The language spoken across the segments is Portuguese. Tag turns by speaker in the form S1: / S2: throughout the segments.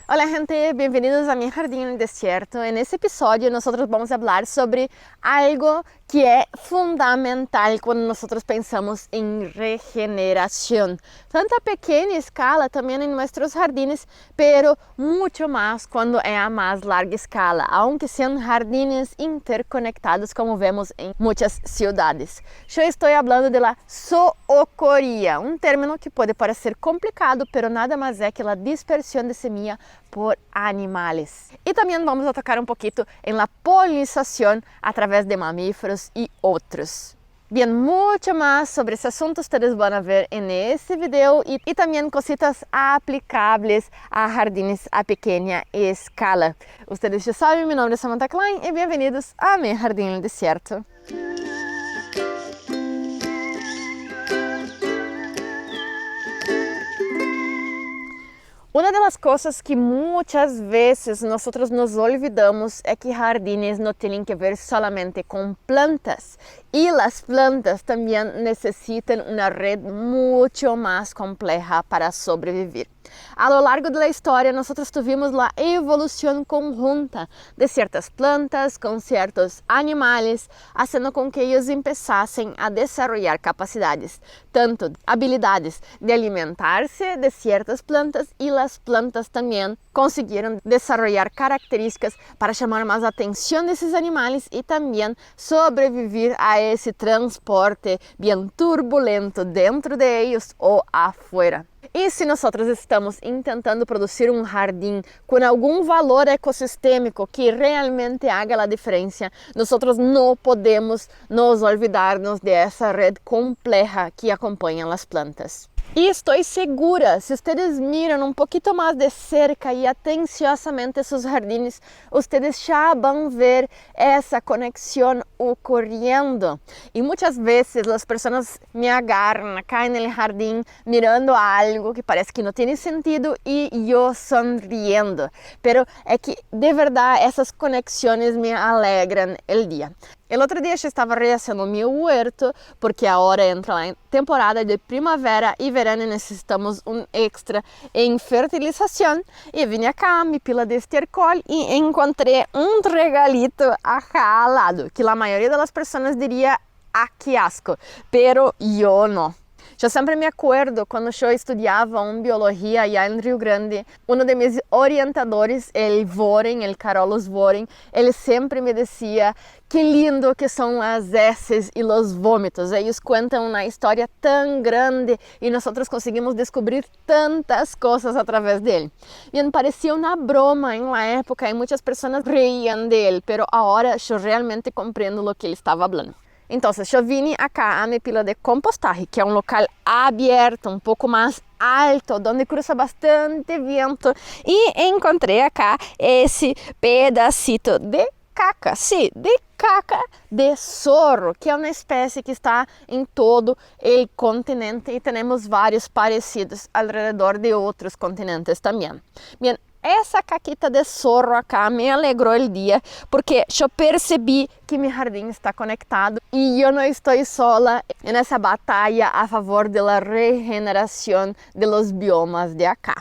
S1: Hola gente, bienvenidos a mi jardín en el desierto. En este episodio nosotros vamos a hablar sobre algo que es fundamental cuando nosotros pensamos en regeneración. Tanto a pequeña escala también en nuestros jardines, pero mucho más cuando es a más larga escala, aunque sean jardines interconectados como vemos en muchas ciudades. Yo estoy hablando de la zoocoría, un término que puede parecer complicado, pero nada más es que la dispersión de semilla por animales. Y también vamos a tocar un poquito en la polinización a través de mamíferos y otros. Bien, mucho más sobre ese asunto ustedes van a ver en este video y también cositas aplicables a jardines a pequeña escala. Ustedes ya saben, mi nombre es Samantha Klein y bienvenidos a mi jardín en el desierto. Una de las cosas que muchas veces nosotros nos olvidamos es que jardines no tienen que ver solamente con plantas y las plantas también necesitan una red mucho más compleja para sobrevivir. A lo largo de la historia nosotros tuvimos la evolución conjunta de ciertas plantas con ciertos animales, haciendo con que ellos empezasen a desarrollar capacidades, tanto habilidades de alimentarse de ciertas plantas y las plantas también consiguieron desarrollar características para llamar más atención de esos animales y también sobrevivir a ese transporte bien turbulento dentro de ellos o afuera. E se nós estamos tentando produzir um jardim com algum valor ecossistêmico que realmente haga a diferença, nós não podemos nos olvidarnos dessa rede complexa que acompanha as plantas. E estou segura, se vocês miram pouquinho mais de cerca e atenciosamente seus jardines, vocês já vão ver essa conexão ocorrendo. E muitas vezes as pessoas me agarram acá no jardim mirando algo que parece que não tem sentido e eu sonriendo. Pero é que de verdade essas conexões me alegram o dia. El outro dia eu estava rehaciendo meu huerto porque agora entra a temporada de primavera e verano e necessitamos um extra em fertilização. E vim cá, minha pila de estercol e encontrei um regalito acá ao lado, que a maioria das pessoas diria, ah, que asco, pero eu não. Eu sempre me acordo quando eu estudava biologia allá em Rio Grande, um de meus orientadores, el Voren, el Carolus Voren, ele sempre me dizia que lindo que são as heces e os vômitos. Eles contam uma história tão grande e nós conseguimos descobrir tantas coisas através dele. Bien, parecia uma broma em uma época e muitas pessoas reíam dele, pero agora eu realmente compreendo o que ele estava falando. Então, eu vim acá a minha pila de compostaje, que é um local aberto, um pouco mais alto, onde cruza bastante vento, e encontrei acá esse pedacito de caca, sim, de caca de zorro, que é uma espécie que está em todo o continente e temos vários parecidos ao redor de outros continentes também. Bem, essa caquita de zorro acá me alegrou o dia, porque eu percebi que meu jardim está conectado e eu não estou sola nessa batalha a favor da regeneração de los biomas de acá.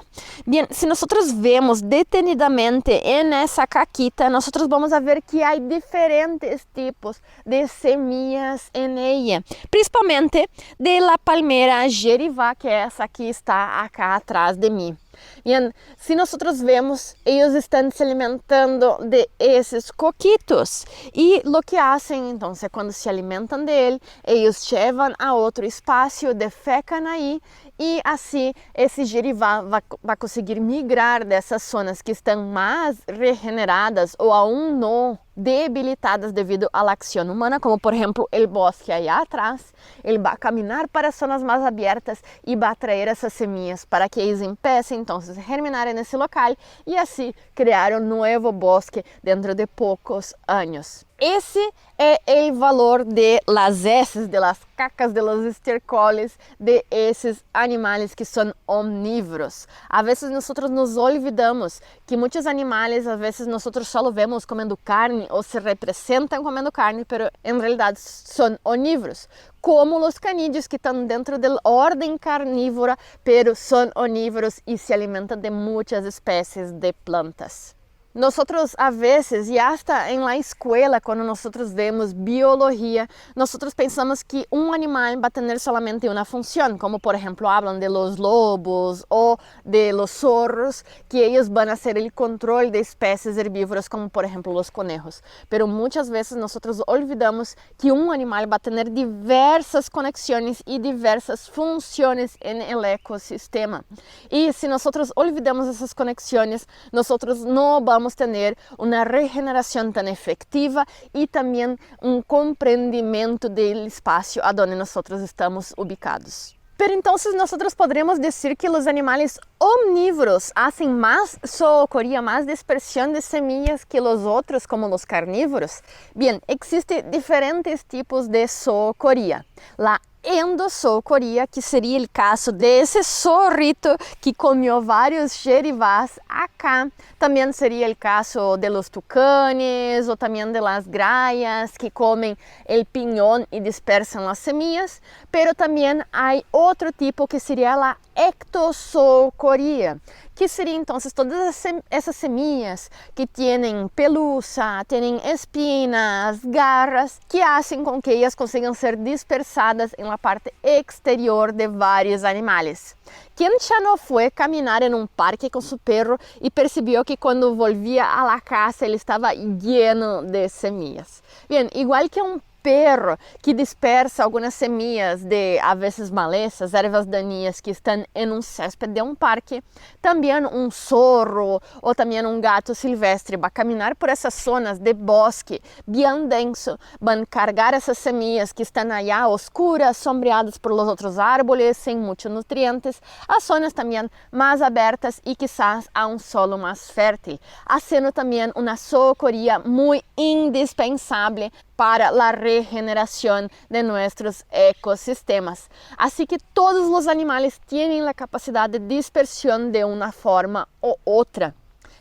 S1: Bem, se nós vemos detenidamente nessa caquita, nós vamos a ver que há diferentes tipos de semillas em ella, principalmente de la palmeira gerivá, que é essa que está acá atrás de mim. Bien, se nós vemos, eles estão se alimentando de esses coquitos e o que fazem, então, quando se alimentam dele, eles levam a outro espaço, defecam aí e assim esse gerivá vai conseguir migrar dessas zonas que estão mais regeneradas ou aún não debilitadas devido à ação humana, como por exemplo o bosque aí atrás. Ele vai caminhar para zonas mais abertas e vai trazer essas semillas para que eles empecem então a germinar nesse local e assim criar um novo bosque dentro de poucos anos. Esse é o valor de las heces, de las cacas, de los estercoles, de esses animais que são omnívoros. A vezes nós nos olvidamos que muitos animais, a vezes nós só vemos comendo carne ou se representam comendo carne, pero em realidade são onívoros. como os canídeos que estão dentro da ordem carnívora, pero são onívoros e se alimentam de muitas espécies de plantas. Nosotros a veces, y hasta en la escuela, cuando nosotros vemos biología, nosotros pensamos que un animal va a tener solamente una función, como por ejemplo hablan de los lobos o de los zorros, que ellos van a hacer el control de especies herbívoras, como por ejemplo los conejos. Pero muchas veces nosotros olvidamos que un animal va a tener diversas conexiones y diversas funciones en el ecosistema. Y si nosotros olvidamos esas conexiones, nosotros no vamos tener una regeneración tan efectiva y también un comprendimiento del espacio a donde nosotros estamos ubicados. Pero entonces nosotros podremos decir que los animales omnívoros hacen más zoocoría, más dispersión de semillas que los otros, como los carnívoros. Bien, existen diferentes tipos de zoocoría. La endozoocoría, que seria o caso desse zorrito que comeu vários jerivás acá. Também seria o caso de los tucanes ou também de las grayas que comem el piñón e dispersan las semillas. Pero também há outro tipo que seria a ectozoocoría, que seria então todas essas semillas que têm pelusa, têm espinas, garras, que fazem com que elas consigam ser dispersadas na parte exterior de vários animais. Quem já não foi caminhar em um parque com seu perro e percebeu que quando volvia a la casa ele estava lleno de semillas? Bem, igual que um perro que dispersa algumas semillas de, a veces, malezas, ervas daninhas que estão em um césped de um parque, também um zorro ou também um gato silvestre vai caminhar por essas zonas de bosque bem denso, vão carregar essas semillas que estão allá oscuras, sombreadas por los outros árboles, sem muitos nutrientes, a zonas também mais abertas e quizás a um solo mais fértil, fazendo também uma zoocoría muito indispensável para a regeneração de nossos ecossistemas. Assim que todos os animais têm a capacidade de dispersão de uma forma ou outra.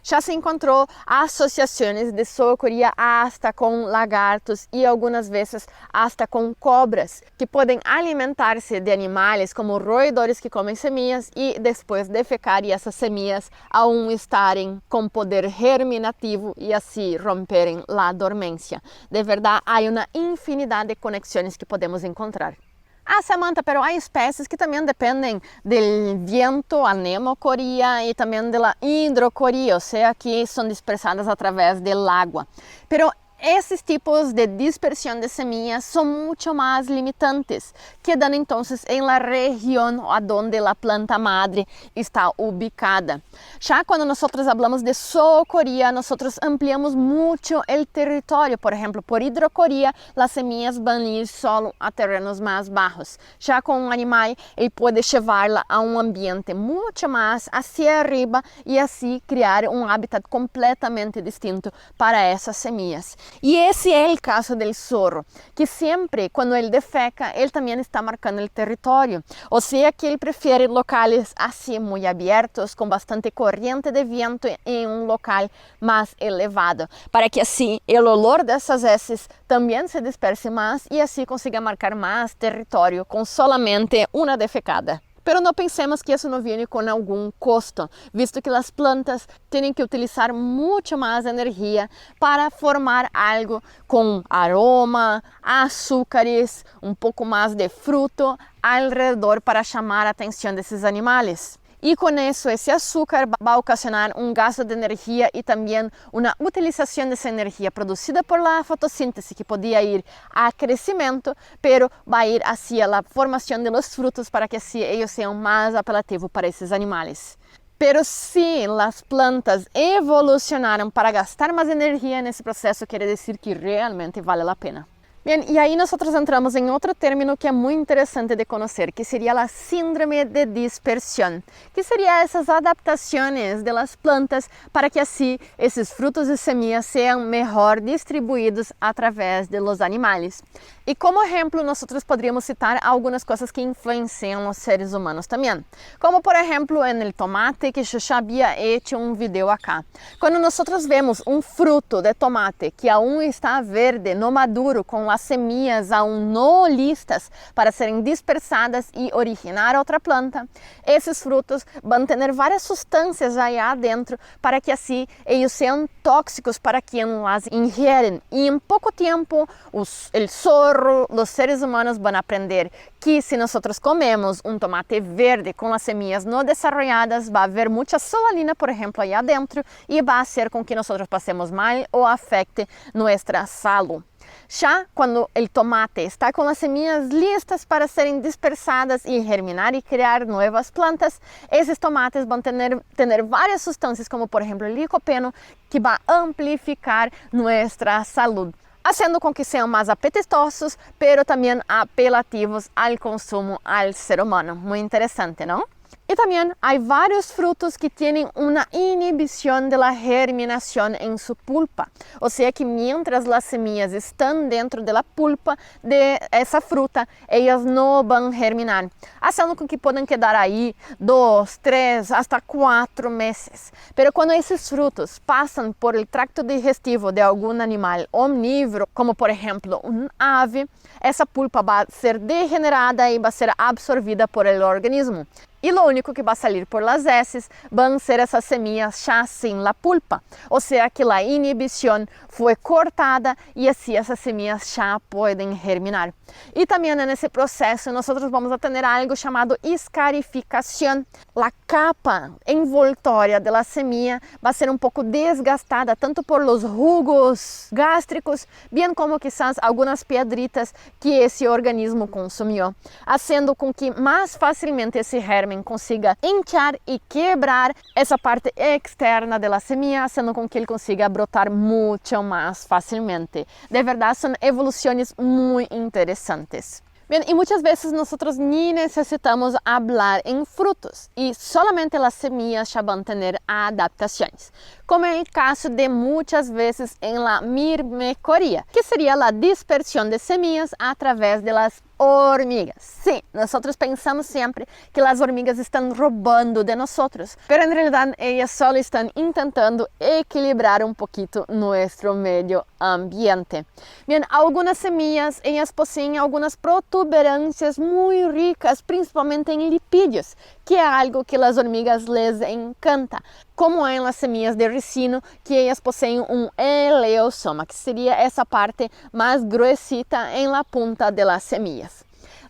S1: Já se encontrou associações de zoocoría hasta com lagartos e algumas vezes hasta com cobras, que podem alimentar-se de animais como roedores que comem semillas e depois defecar e essas semillas aún estarem com poder germinativo e assim romperem a dormência. De verdade, há uma infinidade de conexões que podemos encontrar. Ah, Samantha, pero há espécies que também dependem do vento, a nemocoría, e também da hidrocoría, ou seja, que são dispersadas através do água. Pero esses tipos de dispersão de semillas são muito mais limitantes, quedando então em la região onde a planta madre está ubicada. Já quando nós falamos de zoocoría, nós ampliamos muito o território. Por exemplo, por hidrocoría, as semillas vão ir solo a terrenos mais baixos. Já com um animal, ele pode levá-la a um ambiente muito mais hacia arriba e assim criar um habitat completamente distinto para essas semillas. E esse é o caso do zorro, que sempre, quando ele defeca, ele também está marcando o território. Ou seja, que ele prefere locais assim muito abertos, com bastante corrente de vento em um local mais elevado, para que assim o olor dessas heces também se disperse mais e assim consiga marcar mais território com solamente uma defecada. Pero não pensemos que isso não vem com algum custo, visto que as plantas têm que utilizar muito mais energia para formar algo com aroma, açúcares, um pouco mais de fruto alrededor para chamar a atenção desses animais. E com isso, esse açúcar vai ocasionar um gasto de energia e também uma utilização dessa energia produzida por la fotossíntese, que podia ir a crescimento, pero vai ir hacia a formação de los frutos para que assim eles sejam mais apelativos para esses animais. Pero se as plantas evolucionaram para gastar mais energia nesse processo, quer dizer que realmente vale a pena. Bem, e aí nós entramos em outro término que é muito interessante de conhecer, que seria a síndrome de dispersão, que seria essas adaptações das plantas para que assim esses frutos e semillas sejam melhor distribuídos através de los animais. E como exemplo, nós poderíamos citar algumas coisas que influenciam os seres humanos também. Como, por exemplo, no tomate, que eu já havia hecho um vídeo acá. Quando nós vemos um fruto de tomate que aún está verde, não maduro, com as semillas aún não listas para serem dispersadas e originar outra planta, esses frutos vão ter várias substâncias aí adentro para que assim eles sejam tóxicos para quem as ingerem. E em pouco tempo, o zorro, os seres humanos vão aprender que se nós comemos um tomate verde com as semillas não desarrolladas, vai haver muita solalina, por exemplo, aí adentro, e vai ser com que nós passemos mal ou afecte nossa saúde. Já quando o tomate está com as semillas listas para serem dispersadas e germinar e criar novas plantas, esses tomates vão ter várias substâncias, como por exemplo o licopeno, que vai amplificar nossa saúde, fazendo com que sejam mais apetitosos, pero também apelativos ao consumo ao ser humano. Muito interessante, não? E também há vários frutos que têm uma inibição da germinação em sua pulpa. Ou seja, que mientras as semillas estão dentro da pulpa de essa fruta, elas não vão germinar, fazendo com que podem quedar aí 2, 3, até 4 meses. Pero quando esses frutos passam por el tracto digestivo de algum animal omnívoro, como por exemplo um ave, essa pulpa vai ser degenerada e vai ser absorvida por el organismo. E o único que vai sair por las heces vão ser essas semillas já sem la pulpa. Ou seja, que a inibição foi cortada e assim essas semillas já podem germinar. E também nesse processo nós vamos ter algo chamado escarificação. A capa envoltória da semilla vai ser um pouco desgastada, tanto por los jugos gástricos, bem como quizás algumas piedritas que esse organismo consumiu, fazendo com que mais facilmente esse germe consiga hinchar e quebrar essa parte externa da semilla, fazendo com que ele consiga brotar muito mais facilmente. De verdade, são evoluções muito interessantes. Bem, e muitas vezes nós nem necessitamos falar em frutos e solamente as semillas já vão ter adaptações, como é o caso de muitas vezes em la mirmecoria, que seria a dispersão de semillas a través de las hormigas. Sim, nós pensamos sempre que as hormigas estão roubando de nós, mas em realidade elas só estão tentando equilibrar um pouquinho nosso meio ambiente. Bem, algumas semillas elas possuem algumas protuberâncias muito ricas, principalmente em lipídios, que é algo que as hormigas les encanta, como em las semillas de ricino, que elas possuem um eleosoma, que seria essa parte mais gruesita em la punta de las semillas.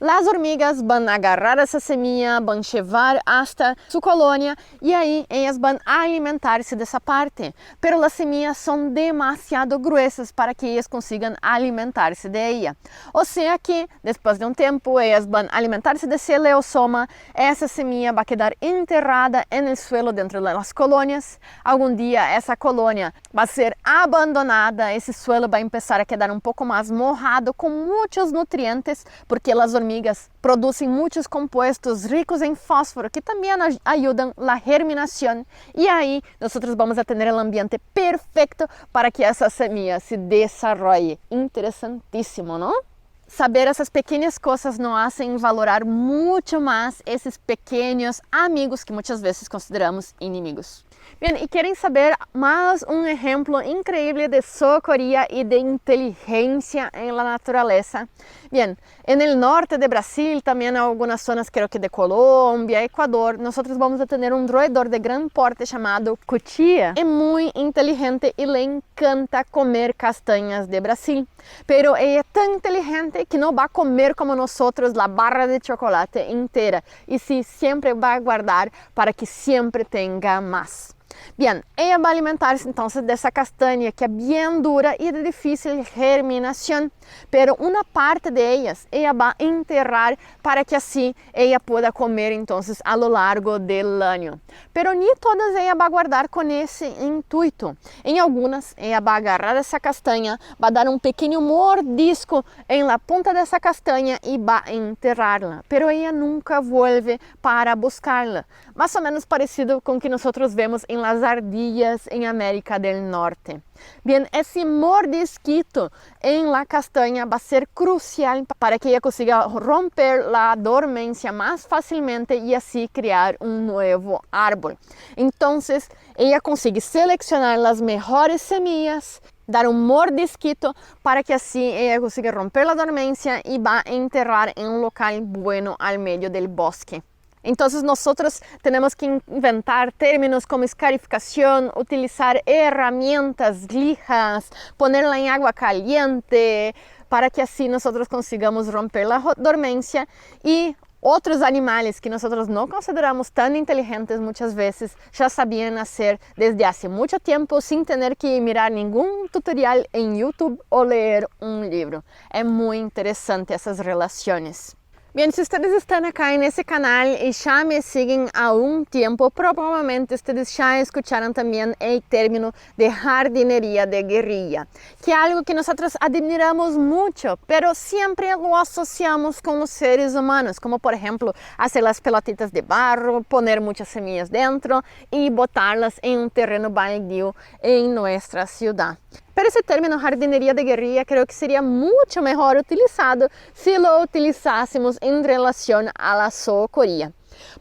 S1: As hormigas vão agarrar essa semilla, vão levar hasta sua colônia e aí elas vão alimentar-se dessa parte. Pero as semillas são demasiado gruesas para que elas consigam alimentar-se de ella. Ou seja que, depois de um tempo, elas vão alimentar-se desse eleosoma, essa semilla vai quedar enterrada no suelo dentro das colônias. Algum dia essa colônia vai ser abandonada, esse suelo vai começar a quedar um pouco mais mojado, com muitos nutrientes, porque as hormigas produzem muitos compostos ricos em fósforo que também ajudam na germinação e aí nós vamos a ter o ambiente perfeito para que essa semilla se desenvolva. Interessantíssimo, não? Saber essas pequenas coisas nos fazem valorar muito mais esses pequenos amigos que muitas vezes consideramos inimigos. Bem, e querem saber mais um exemplo incrível de sabedoria e de inteligência em la natureza? Bem, no norte de Brasil, também em algumas zonas, creo que de Colômbia, Equador, nós vamos a ter um roedor de grande porte chamado cuchilla. É muito inteligente e lhe encanta comer castanhas de Brasil. Pero é tão inteligente que não vai comer como nós a barra de chocolate inteira. E sim, sempre vai guardar para que sempre tenha mais. Bem, ela vai alimentar-se então dessa castanha que é bem dura e de difícil germinação, pero uma parte de elas ela vai enterrar para que assim ela possa comer então a lo largo do ano. Pero nem todas ela vai guardar com esse intuito. Em algumas ela vai agarrar essa castanha, vai dar um pequeno mordisco em la punta dessa castanha e vai enterrá-la. Pero ela nunca vuelve para buscá-la. Mais ou menos parecido com o que nós vemos em las ardillas en América del Norte. Bien, ese mordisquito en la castaña va a ser crucial para que ella consiga romper la dormencia más fácilmente y así crear un nuevo árbol. Entonces, ella consigue seleccionar las mejores semillas, dar un mordisquito para que así ella consiga romper la dormencia y va a enterrar en un local bueno al medio del bosque. Entonces nosotros tenemos que inventar términos como escarificación, utilizar herramientas, lijas, ponerla en agua caliente para que así nosotros consigamos romper la dormencia y otros animales que nosotros no consideramos tan inteligentes muchas veces ya sabían hacer desde hace mucho tiempo sin tener que mirar ningún tutorial en YouTube o leer un libro. Es muy interesante esas relaciones. Bien, si ustedes están acá en ese canal y ya me siguen a un tiempo, probablemente ustedes ya escucharon también el término de jardinería de guerrilla, que es algo que nosotros admiramos mucho, pero siempre lo asociamos con los seres humanos, como por ejemplo hacer las pelotitas de barro, poner muchas semillas dentro y botarlas en un terreno baldío en nuestra ciudad. Pero esse término jardineria de guerrilha creo que seria muito melhor utilizado se lo utilizássemos em relação à la zoocoría.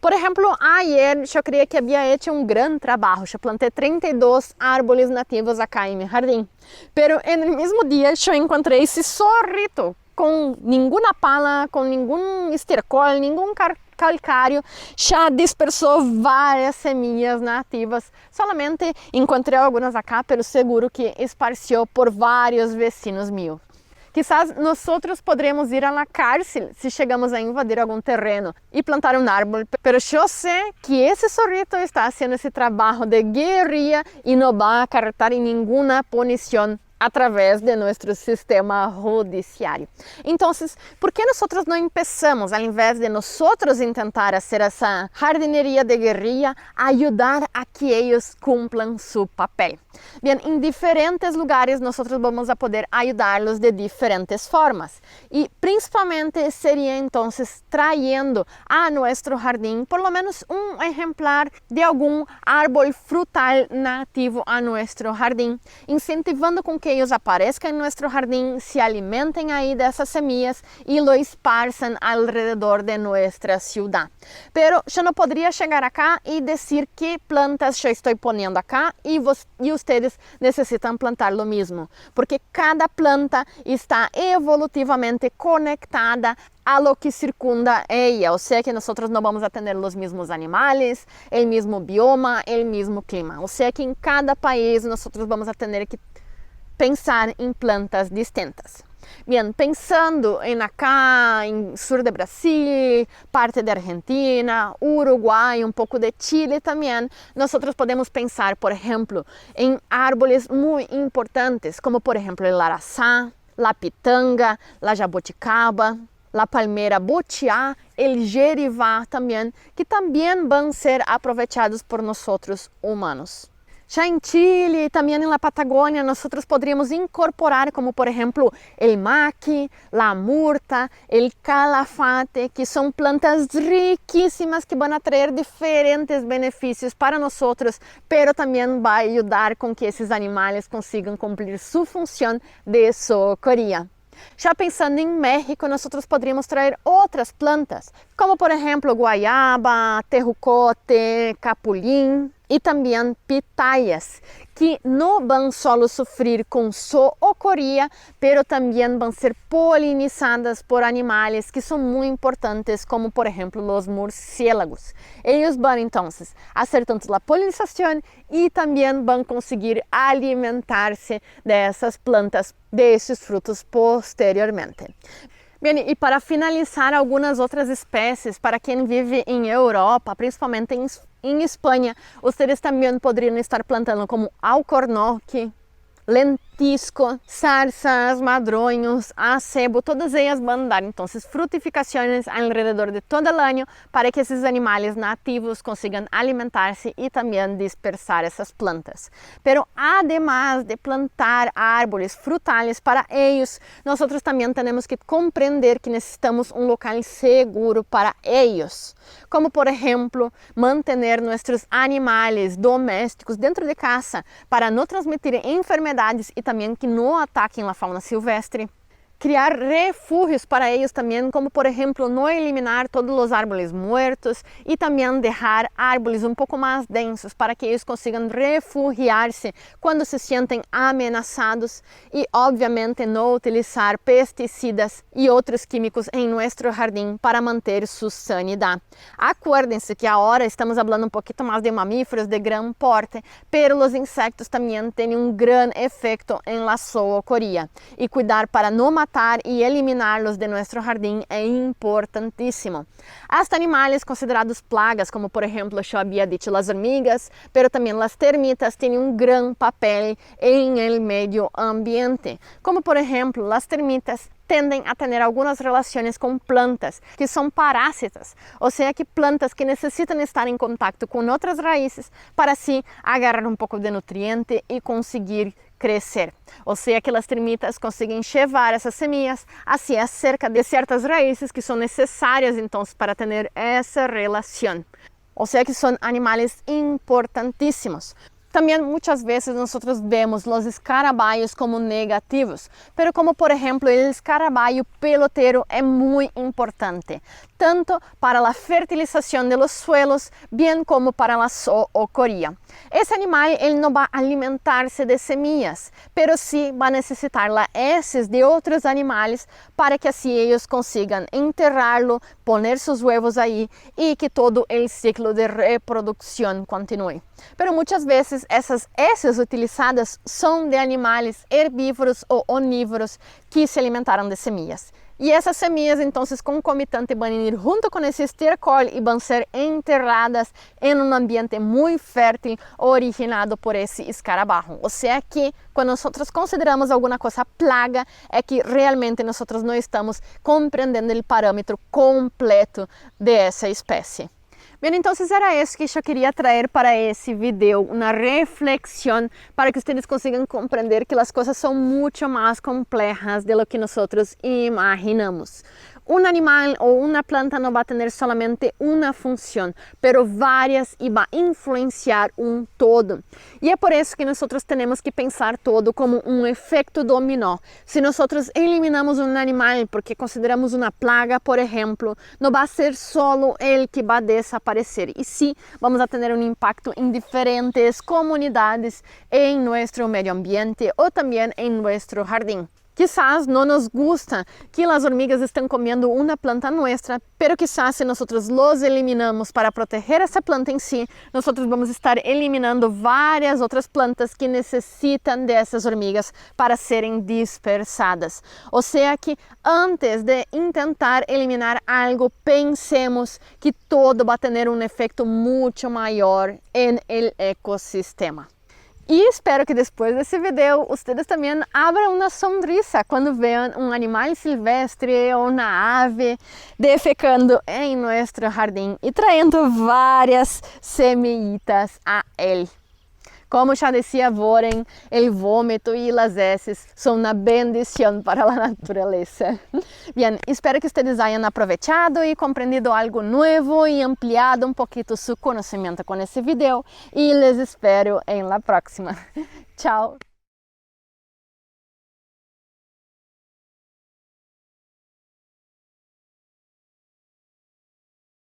S1: Por exemplo, ayer eu creio que havia hecho um grande trabalho. Eu plantei 32 árboles nativos acá em meu jardim. Pero no mesmo dia eu encontrei esse zorrito com nenhuma pala, com nenhum estercol, nenhum calcário, já dispersou várias semillas nativas. Solamente encontrei algumas acá, pero seguro que esparciou por vários vecinos meus. Quizás nós poderemos ir à la cárcel se chegamos a invadir algum terreno e plantar um árvore, pero eu sei que esse zorrito está fazendo esse trabalho de guerrilha e não vai acarretar em nenhuma punição através de nosso sistema judiciário. Então, por que nós não começamos, ao invés de nós tentar fazer essa jardineria de guerrilha, ajudar a que eles cumpram seu papel? Bem, em diferentes lugares nós vamos a poder ajudá-los de diferentes formas e principalmente seria então trayendo a nosso jardim por lo menos um exemplar de algum árvore frutal nativo a nosso jardim, incentivando com que eles apareçam em nosso jardim, se alimentem aí dessas semillas e lo esparzam alrededor de nossa ciudad. Pero eu não poderia chegar acá e dizer que plantas eu estou ponendo acá e ustedes necessitam plantar lo mesmo, porque cada planta está evolutivamente conectada a lo que circunda ella, o sea que nosotros no vamos a tener los mismos animales, el mismo bioma, el mismo clima, o sea que en cada país nosotros vamos a tener que pensar em plantas distintas. Bien, pensando em acá, em sur de Brasil, parte de Argentina, Uruguai, um pouco de Chile também, nós podemos pensar, por exemplo, em árvores muito importantes, como por exemplo o araçá, a pitanga, a jabuticaba, a palmeira butiá, o jerivá também, que também vão ser aproveitados por nós humanos. Já em Chile e também na Patagônia, nós poderíamos incorporar, como por exemplo, o maqui, a murta, o calafate, que são plantas riquíssimas que vão trazer diferentes benefícios para nós, pero também vai ajudar com que esses animais consigam cumprir sua função de zoocoría. Já pensando em México, nós poderíamos trazer outras plantas, como por exemplo guaiaba, terrucote, capulín e também pitayas, que não vão só sofrer com zoocoría, pero também vão ser polinizadas por animais que são muito importantes, como por exemplo os murciélagos. Eles vão então fazer tanto a polinização e também vão conseguir alimentar-se dessas plantas, desses frutos posteriormente. Bem, e para finalizar, algumas outras espécies, para quem vive em Europa, principalmente em Espanha, vocês também poderiam estar plantando como alcornoque, lentilha, pisco, zarzas, madroños, acebo, todas ellas van a dar entonces frutificaciones alrededor de todo el año para que esos animales nativos consigan alimentarse y también dispersar esas plantas. Pero además de plantar árboles frutales para ellos, nosotros también tenemos que comprender que necesitamos un local seguro para ellos, como por ejemplo mantener nuestros animales domésticos dentro de casa para no transmitir enfermedades y también que no ataquen la fauna silvestre. Criar refúgios para ellos también, como por ejemplo no eliminar todos los árboles muertos y también dejar árboles un poco más densos para que ellos consigan refugiarse cuando se sienten amenazados y obviamente no utilizar pesticidas y otros químicos en nuestro jardín para manter su sanidad. Acuérdense que ahora estamos hablando un poquito más de mamíferos de gran porte, pero los insectos también tienen un gran efecto en la zoocoría y cuidar para no matar y eliminarlos de nuestro jardín es importantísimo. Hasta animales considerados plagas, como por ejemplo yo había dicho las hormigas, pero también las termitas tienen un gran papel en el medio ambiente. Como por ejemplo las termitas tenden a tener algunas relaciones con plantas que son parásitas, o sea que plantas que necesitan estar en contacto con otras raíces para así agarrar un poco de nutriente y conseguir crecer. O sea que las termitas consiguen llevar esas semillas hacia cerca de ciertas raíces que son necesarias entonces para tener esa relación. O sea que son animales importantísimos. También muchas veces nosotros vemos los escarabayos como negativos, pero como por ejemplo el escarabayo pelotero es muy importante, tanto para la fertilización de los suelos, bien como para la zoocoría. Ese animal él no va a alimentarse de semillas, pero sí va a necesitar las heces de otros animales para que así ellos consigan enterrarlo, poner sus huevos ahí y que todo el ciclo de reproducción continúe. Pero muchas veces essas heces utilizadas son de animales herbívoros o onívoros que se alimentaram de semillas. E essas semillas entonces concomitante van a ir junto con ese estiércol y van a ser enterradas en un ambiente muy fértil originado por ese escarabajo. O sea que cuando nosotros consideramos alguna cosa plaga é que realmente nosotros no estamos compreendendo el parámetro completo de esa especie. Bien, entonces era eso que yo quería traer para ese video, una reflexión para que ustedes consigan comprender que las cosas son mucho más complejas de lo que nosotros imaginamos. Un animal o una planta no va a tener solamente una función, pero varias y va a influenciar un todo. Y es por eso que nosotros tenemos que pensar todo como un efecto dominó. Si nosotros eliminamos un animal porque consideramos una plaga, por ejemplo, no va a ser solo el que va a desaparecer. Y sí, vamos a tener un impacto en diferentes comunidades en nuestro medio ambiente o también en nuestro jardín. Quizás no nos gusta que las hormigas estén comiendo una planta nuestra, pero quizás si nosotros los eliminamos para proteger esa planta en sí, nosotros vamos a estar eliminando varias otras plantas que necesitan de esas hormigas para serem dispersadas. O sea que antes de intentar eliminar algo, pensemos que todo va a tener un efecto mucho mayor en el ecosistema. E espero que depois desse vídeo, vocês também abram uma sonrisa quando veam um animal silvestre ou uma ave defecando em nosso jardim e trayendo várias semillitas a ele. Como já decía Warren, el vómito y las heces son una bendición para la naturaleza. Bien, espero que ustedes hayan aprovechado y comprendido algo nuevo y ampliado un poquito su conocimiento con este video y les espero en la próxima. Chao.